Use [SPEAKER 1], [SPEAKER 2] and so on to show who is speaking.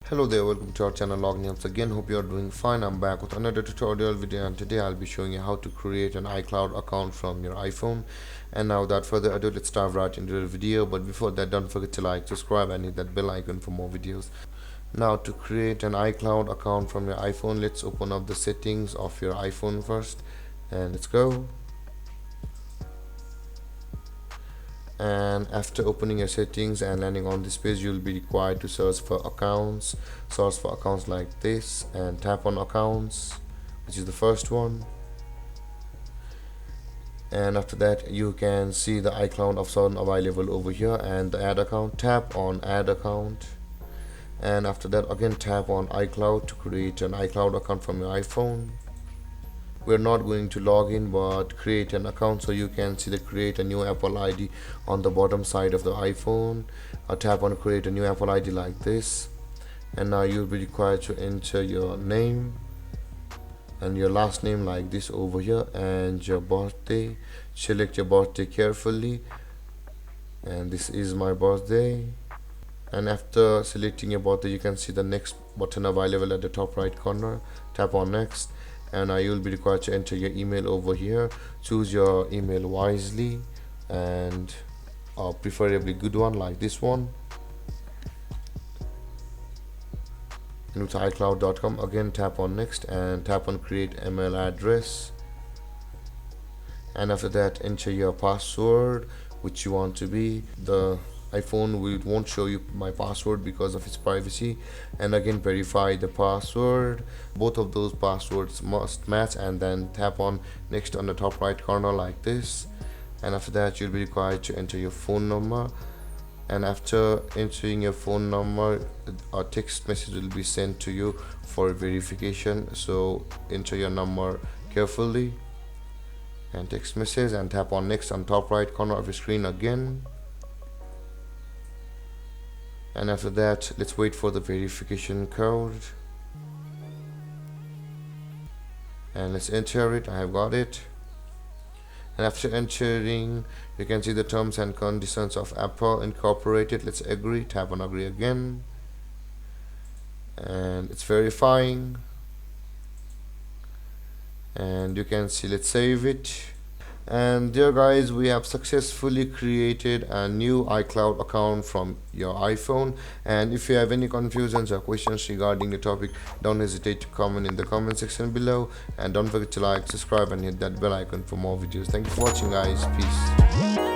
[SPEAKER 1] Hello there, welcome to our channel Logging Once again. Hope you are doing fine. I'm back with another tutorial video, and today I'll be showing you how to create an iCloud account from your iPhone. And now without further ado, let's dive right into the video. But before that, don't forget to like, subscribe and hit that bell icon for more videos. Now to create an iCloud account from your iPhone, let's open up the settings of your iPhone first, and let's go. And after opening your settings and landing on this page, you'll be required to search for accounts like this, and tap on accounts, which is the first one. And after that, you can see the iCloud option available over here, and the add account. Tap on add account, and after that again tap on iCloud to create an iCloud account from your iPhone. We're not going to log in but create an account, so you can see the create a new Apple ID on the bottom side of the iPhone. Tap on create a new Apple ID like this, and now you'll be required to enter your name and your last name like this over here, and your birthday. Select your birthday carefully, and this is my birthday. And after selecting your birthday, you can see the next button available at the top right corner. Tap on next, and you'll be required to enter your email over here. Choose your email wisely, and preferably good one like this one. And with iCloud.com, again tap on next and tap on create email address, and after that enter your password which you want to be. The iPhone won't show you my password because of its privacy. And again verify the password. Both of those passwords must match, and then tap on next on the top right corner like this. And after that you'll be required to enter your phone number, and after entering your phone number, a text message will be sent to you for verification. So enter your number carefully and text message, and tap on next on top right corner of your screen again. And after that, let's wait for the verification code, and let's enter it. I have got it. And after entering, you can see the terms and conditions of Apple Incorporated. Let's agree. Tap on agree again, and it's verifying. And you can see, let's save it. And there guys, we have successfully created a new iCloud account from your iPhone. And if you have any confusions or questions regarding the topic, don't hesitate to comment in the comment section below, and don't forget to like, subscribe and hit that bell icon for more videos. Thank you for watching guys. Peace.